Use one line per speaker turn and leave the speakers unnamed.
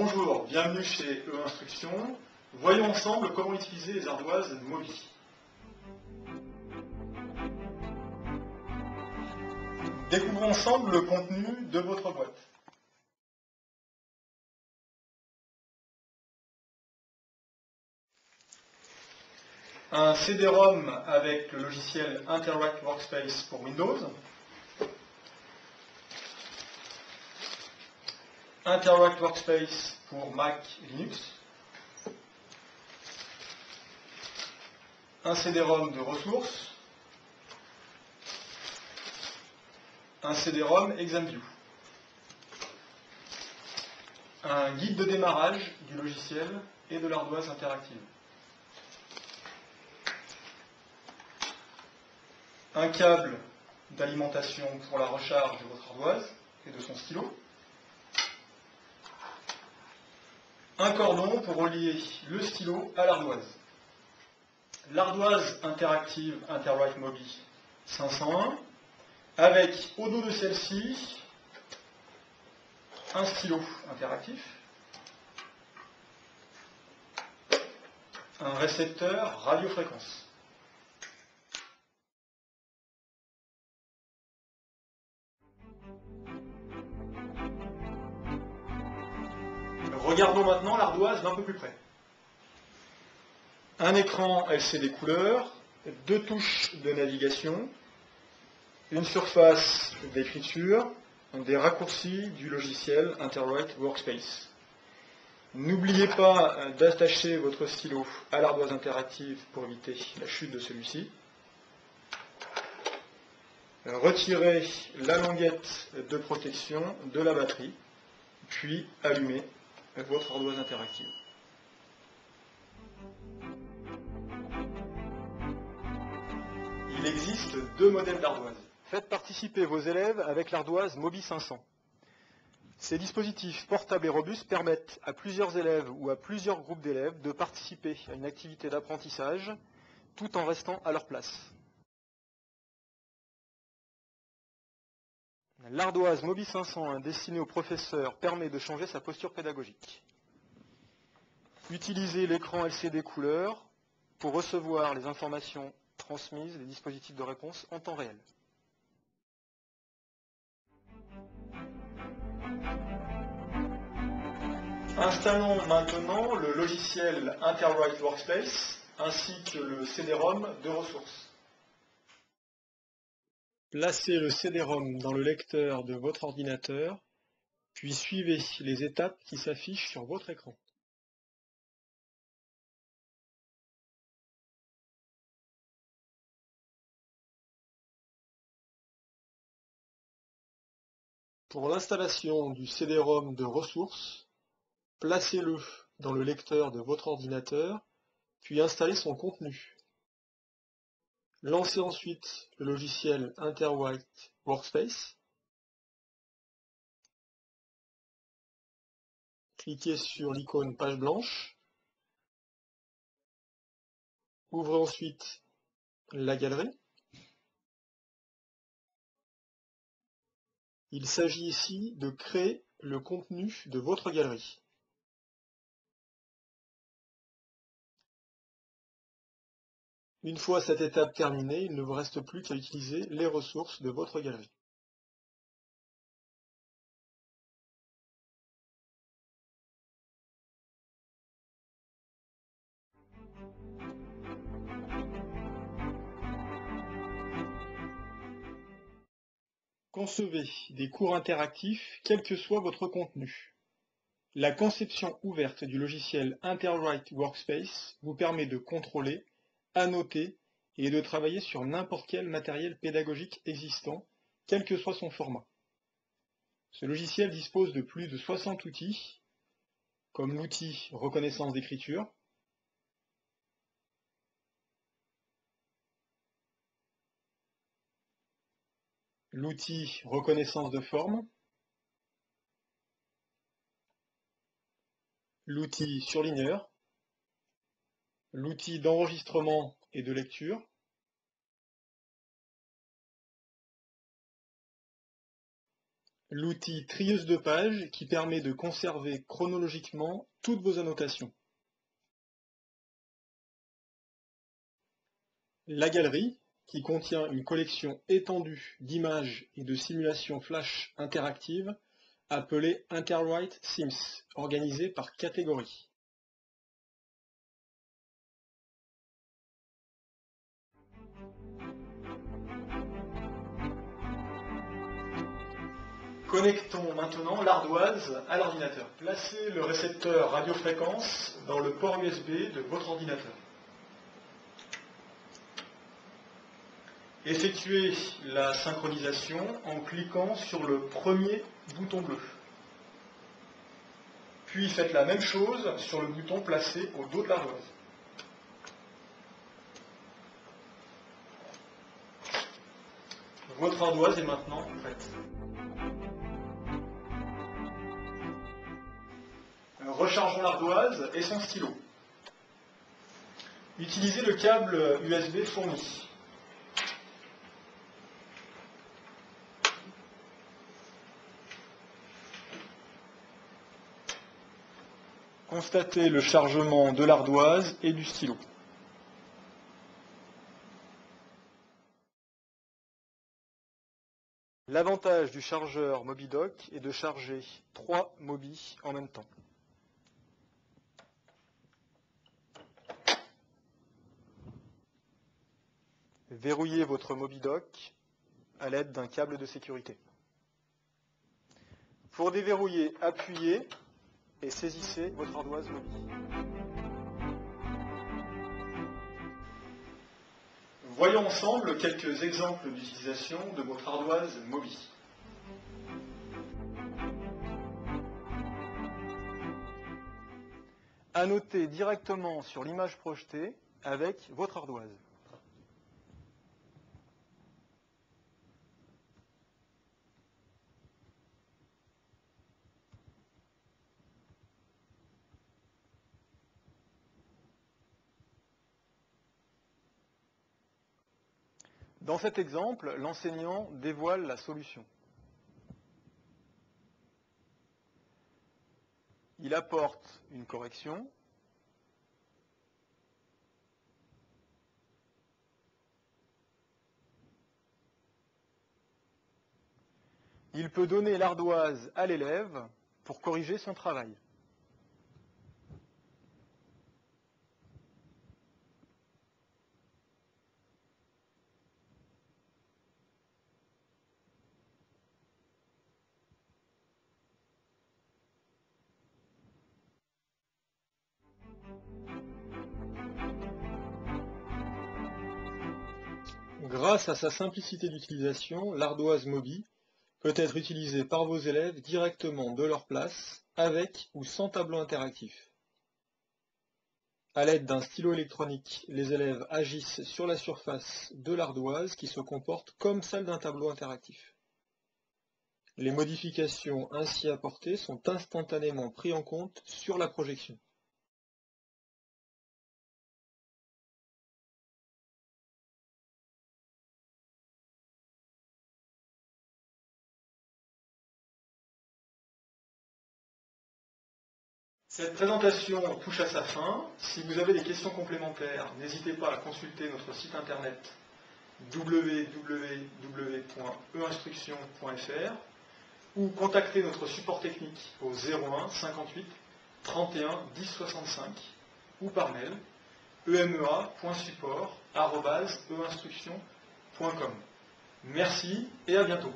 Bonjour, bienvenue chez E-Instruction. Voyons ensemble comment utiliser les ardoises Moby. Découvrons ensemble le contenu de votre boîte. Un CD-ROM avec le logiciel Interact Workspace pour Windows. Interact Workspace pour Mac et Linux. Un CD-ROM de ressources. Un CD-ROM ExamView. Un guide de démarrage du logiciel et de l'ardoise interactive. Un câble d'alimentation pour la recharge de votre ardoise et de son stylo. Un cordon pour relier le stylo à l'ardoise. L'ardoise interactive Interwrite Moby 501 avec au dos de celle-ci un stylo interactif, un récepteur radiofréquence. Regardons maintenant l'ardoise d'un peu plus près. Un écran LCD couleur, deux touches de navigation, une surface d'écriture, des raccourcis du logiciel Interwrite Workspace. N'oubliez pas d'attacher votre stylo à l'ardoise interactive pour éviter la chute de celui-ci. Retirez la languette de protection de la batterie, puis allumez votre ardoise interactive. Il existe deux modèles d'ardoise. Faites participer vos élèves avec l'ardoise Moby 500. Ces dispositifs portables et robustes permettent à plusieurs élèves ou à plusieurs groupes d'élèves de participer à une activité d'apprentissage tout en restant à leur place. L'ardoise Moby 501 destinée aux professeurs permet de changer sa posture pédagogique. Utilisez l'écran LCD couleur pour recevoir les informations transmises des dispositifs de réponse en temps réel. Installons maintenant le logiciel Interwrite Workspace ainsi que le CD-ROM de ressources. Placez le CD-ROM dans le lecteur de votre ordinateur, puis suivez les étapes qui s'affichent sur votre écran. Pour l'installation du CD-ROM de ressources, placez-le dans le lecteur de votre ordinateur, puis installez son contenu. Lancez ensuite le logiciel Interwrite Workspace. Cliquez sur l'icône page blanche. Ouvrez ensuite la galerie. Il s'agit ici de créer le contenu de votre galerie. Une fois cette étape terminée, il ne vous reste plus qu'à utiliser les ressources de votre galerie. Concevez des cours interactifs, quel que soit votre contenu. La conception ouverte du logiciel Interwrite Workspace vous permet de contrôler, annoter et de travailler sur n'importe quel matériel pédagogique existant, quel que soit son format. Ce logiciel dispose de plus de 60 outils, comme l'outil reconnaissance d'écriture, l'outil reconnaissance de forme, l'outil surligneur, l'outil d'enregistrement et de lecture, l'outil trieuse de pages qui permet de conserver chronologiquement toutes vos annotations. La galerie, qui contient une collection étendue d'images et de simulations flash interactives, appelée Interwrite Sims, organisée par catégorie. Connectons maintenant l'ardoise à l'ordinateur. Placez le récepteur radiofréquence dans le port USB de votre ordinateur. Effectuez la synchronisation en cliquant sur le premier bouton bleu. Puis faites la même chose sur le bouton placé au dos de l'ardoise. Votre ardoise est maintenant prête. Rechargeons l'ardoise et son stylo. Utilisez le câble USB fourni. Constatez le chargement de l'ardoise et du stylo. L'avantage du chargeur Mobidoc est de charger 3 Mobi en même temps. Verrouillez votre Mobidoc à l'aide d'un câble de sécurité. Pour déverrouiller, appuyez et saisissez votre ardoise Mobi. Voyons ensemble quelques exemples d'utilisation de votre ardoise Mobi. Annotez directement sur l'image projetée avec votre ardoise. Dans cet exemple, l'enseignant dévoile la solution. Il apporte une correction. Il peut donner l'ardoise à l'élève pour corriger son travail. Grâce à sa simplicité d'utilisation, l'ardoise Mobi peut être utilisée par vos élèves directement de leur place, avec ou sans tableau interactif. À l'aide d'un stylo électronique, les élèves agissent sur la surface de l'ardoise qui se comporte comme celle d'un tableau interactif. Les modifications ainsi apportées sont instantanément prises en compte sur la projection. Cette présentation touche à sa fin. Si vous avez des questions complémentaires, n'hésitez pas à consulter notre site internet www.einstruction.fr ou contacter notre support technique au 01 58 31 10 65 ou par mail emea.support@einstruction.com. Merci et à bientôt.